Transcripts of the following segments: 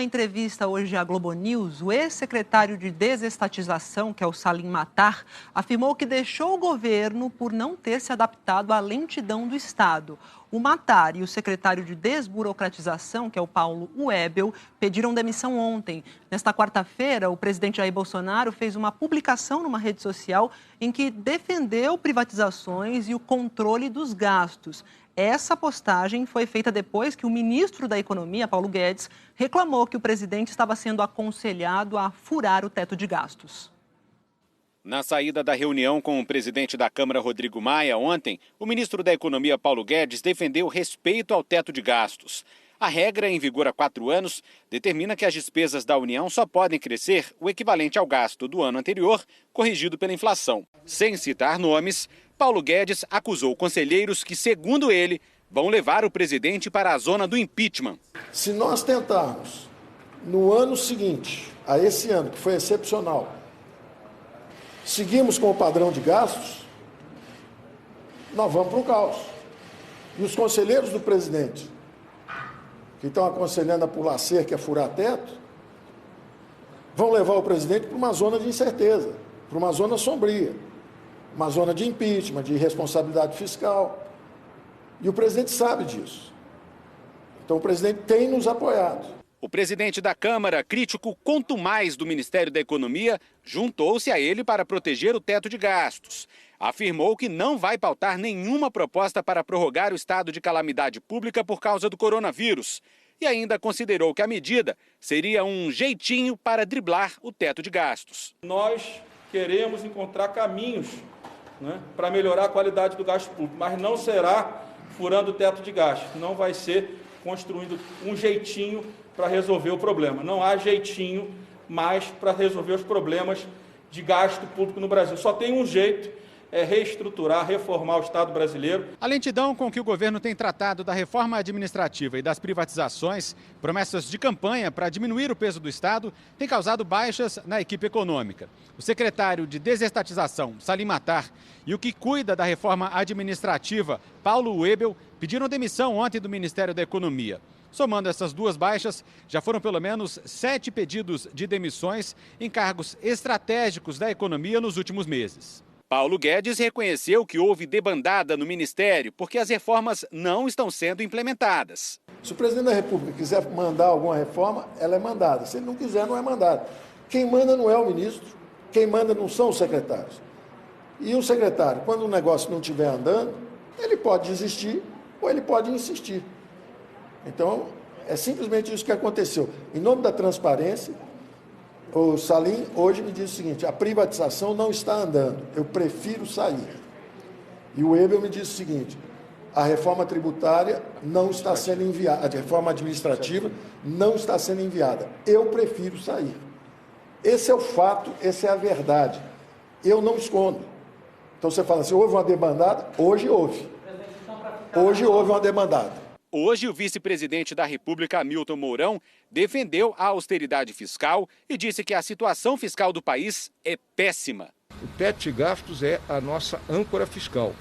uma entrevista hoje à Globo News, o ex-secretário de Desestatização, que é o Salim Matar, afirmou que deixou o governo por não ter se adaptado à lentidão do Estado. O Matar e o secretário de Desburocratização, que é o Paulo Webel, pediram demissão ontem. Nesta quarta-feira, o presidente Jair Bolsonaro fez uma publicação numa rede social em que defendeu privatizações e o controle dos gastos. Essa postagem foi feita depois que o ministro da Economia, Paulo Guedes, reclamou que o presidente estava sendo aconselhado a furar o teto de gastos. Na saída da reunião com o presidente da Câmara, Rodrigo Maia, ontem, o ministro da Economia, Paulo Guedes, defendeu respeito ao teto de gastos. A regra, em vigor há 4 anos, determina que as despesas da União só podem crescer o equivalente ao gasto do ano anterior, corrigido pela inflação. Sem citar nomes, Paulo Guedes acusou conselheiros que, segundo ele, vão levar o presidente para a zona do impeachment. Se nós tentarmos, no ano seguinte, a esse ano, que foi excepcional, seguimos com o padrão de gastos, nós vamos para o caos. E os conselheiros do presidente, que estão aconselhando a pular cerca, a furar teto, vão levar o presidente para uma zona de incerteza, para uma zona sombria, uma zona de impeachment, de irresponsabilidade fiscal. E o presidente sabe disso. Então o presidente tem nos apoiado. O presidente da Câmara, crítico contumaz do Ministério da Economia, juntou-se a ele para proteger o teto de gastos. Afirmou que não vai pautar nenhuma proposta para prorrogar o estado de calamidade pública por causa do coronavírus. E ainda considerou que a medida seria um jeitinho para driblar o teto de gastos. Nós queremos encontrar caminhos, para melhorar a qualidade do gasto público, mas não será furando o teto de gastos, não vai ser construindo um jeitinho para resolver o problema. Não há jeitinho mais para resolver os problemas de gasto público no Brasil. Só tem um jeito, é reestruturar, reformar o Estado brasileiro. A lentidão com que o governo tem tratado da reforma administrativa e das privatizações, promessas de campanha para diminuir o peso do Estado, tem causado baixas na equipe econômica. O secretário de Desestatização, Salim Matar, e o que cuida da reforma administrativa, Paulo Webel, pediram demissão ontem do Ministério da Economia. Somando essas duas baixas, já foram pelo menos 7 pedidos de demissões em cargos estratégicos da economia nos últimos meses. Paulo Guedes reconheceu que houve debandada no Ministério porque as reformas não estão sendo implementadas. Se o presidente da República quiser mandar alguma reforma, ela é mandada. Se ele não quiser, não é mandada. Quem manda não é o ministro, quem manda não são os secretários. E o secretário, quando o negócio não estiver andando, ele pode desistir ou ele pode insistir. Então, é simplesmente isso que aconteceu. Em nome da transparência, o Salim hoje me disse o seguinte: a privatização não está andando, eu prefiro sair. E o Webel me disse o seguinte: a reforma tributária não está sendo enviada, a reforma administrativa não está sendo enviada, eu prefiro sair. Esse é o fato, essa é a verdade. Eu não escondo. Então você fala assim, houve uma debandada? Hoje houve. Hoje houve uma debandada. Hoje, o vice-presidente da República, Hamilton Mourão, defendeu a austeridade fiscal e disse que a situação fiscal do país é péssima. O teto de gastos é a nossa âncora fiscal,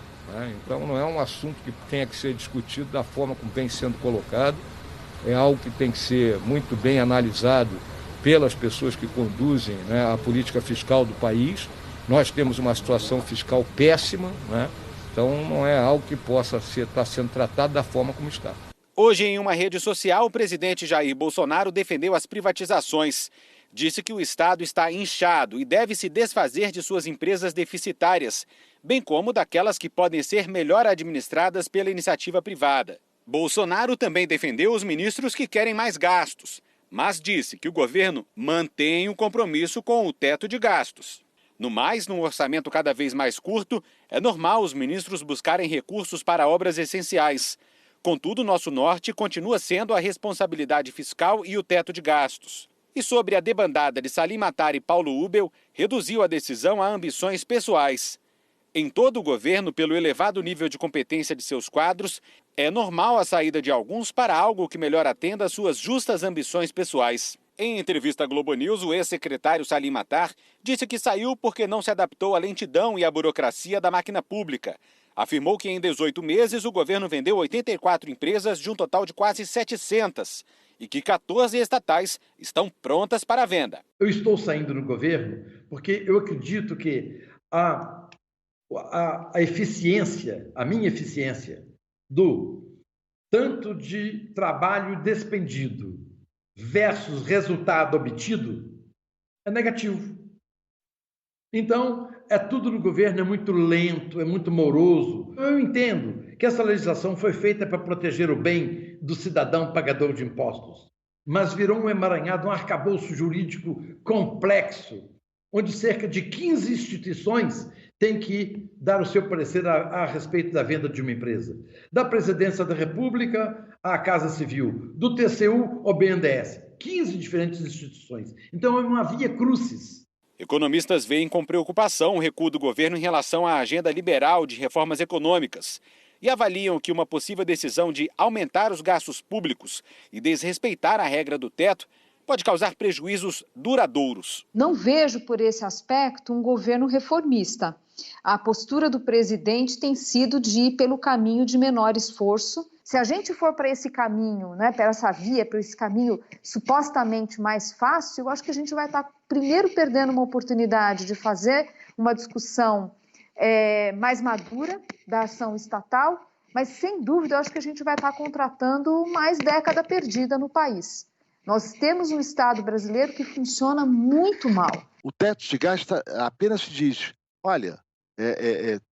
Então não é um assunto que tenha que ser discutido da forma como vem sendo colocado. É algo que tem que ser muito bem analisado pelas pessoas que conduzem a política fiscal do país. Nós temos uma situação fiscal péssima, Então não é algo que possa estar sendo tratado da forma como está. Hoje, em uma rede social, o presidente Jair Bolsonaro defendeu as privatizações. Disse que o Estado está inchado e deve se desfazer de suas empresas deficitárias, bem como daquelas que podem ser melhor administradas pela iniciativa privada. Bolsonaro também defendeu os ministros que querem mais gastos, mas disse que o governo mantém o compromisso com o teto de gastos. No mais, num orçamento cada vez mais curto, é normal os ministros buscarem recursos para obras essenciais. Contudo, nosso norte continua sendo a responsabilidade fiscal e o teto de gastos. E sobre a debandada de Salim Matar e Paulo Webel, reduziu a decisão a ambições pessoais. Em todo o governo, pelo elevado nível de competência de seus quadros, é normal a saída de alguns para algo que melhor atenda às suas justas ambições pessoais. Em entrevista à Globo News, o ex-secretário Salim Matar disse que saiu porque não se adaptou à lentidão e à burocracia da máquina pública. Afirmou que em 18 meses o governo vendeu 84 empresas de um total de quase 700 e que 14 estatais estão prontas para a venda. Eu estou saindo do governo porque eu acredito que a eficiência, a minha eficiência do tanto de trabalho despendido versus resultado obtido é negativo. Então, tudo no governo é muito lento, é muito moroso. Eu entendo que essa legislação foi feita para proteger o bem do cidadão pagador de impostos, mas virou um emaranhado, um arcabouço jurídico complexo, onde cerca de 15 instituições têm que dar o seu parecer a respeito da venda de uma empresa. Da Presidência da República à Casa Civil, do TCU ao BNDES. 15 diferentes instituições. Então, é uma via crucis. Economistas veem com preocupação o recuo do governo em relação à agenda liberal de reformas econômicas e avaliam que uma possível decisão de aumentar os gastos públicos e desrespeitar a regra do teto pode causar prejuízos duradouros. Não vejo, por esse aspecto, um governo reformista. A postura do presidente tem sido de ir pelo caminho de menor esforço. Se a gente for para esse caminho, para essa via, para esse caminho supostamente mais fácil, eu acho que a gente vai estar primeiro perdendo uma oportunidade de fazer uma discussão mais madura da ação estatal, mas sem dúvida eu acho que a gente vai estar contratando mais década perdida no país. Nós temos um Estado brasileiro que funciona muito mal. O teto de gasto apenas diz, olha,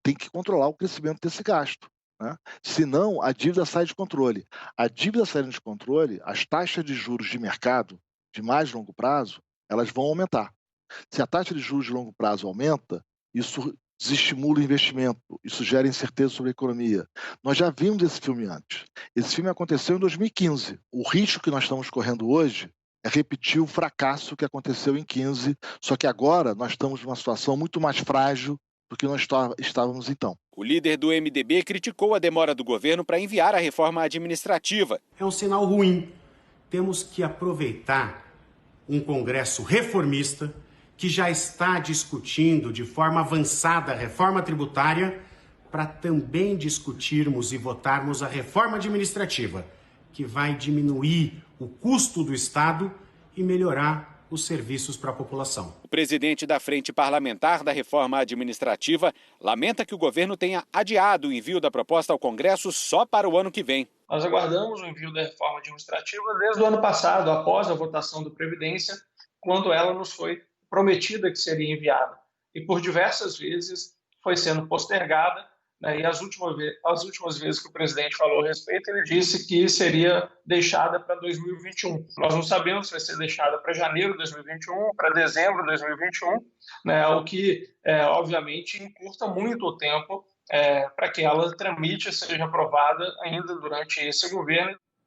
tem que controlar o crescimento desse gasto. Né? Senão, a dívida sai de controle. A dívida saindo de controle, as taxas de juros de mercado de mais longo prazo, elas vão aumentar. Se a taxa de juros de longo prazo aumenta, isso desestimula o investimento, isso gera incerteza sobre a economia. Nós já vimos esse filme antes. Esse filme aconteceu em 2015. O risco que nós estamos correndo hoje é repetir o fracasso que aconteceu em 2015, só que agora nós estamos numa situação muito mais frágil do que nós estávamos então. O líder do MDB criticou a demora do governo para enviar a reforma administrativa. É um sinal ruim. Temos que aproveitar um Congresso reformista que já está discutindo de forma avançada a reforma tributária para também discutirmos e votarmos a reforma administrativa, que vai diminuir o custo do Estado e melhorar os serviços para a população. O presidente da Frente Parlamentar da Reforma Administrativa lamenta que o governo tenha adiado o envio da proposta ao Congresso só para o ano que vem. Nós aguardamos o envio da reforma administrativa desde o ano passado, após a votação do Previdência, quando ela nos foi prometida que seria enviada. E por diversas vezes foi sendo postergada, né? E as últimas vezes que o presidente falou a respeito, ele disse que seria deixada para 2021. Nós não sabemos se vai ser deixada para janeiro de 2021, para dezembro de 2021, né? O que, obviamente, encurta muito o tempo para que ela tramite e seja aprovada ainda durante esse governo.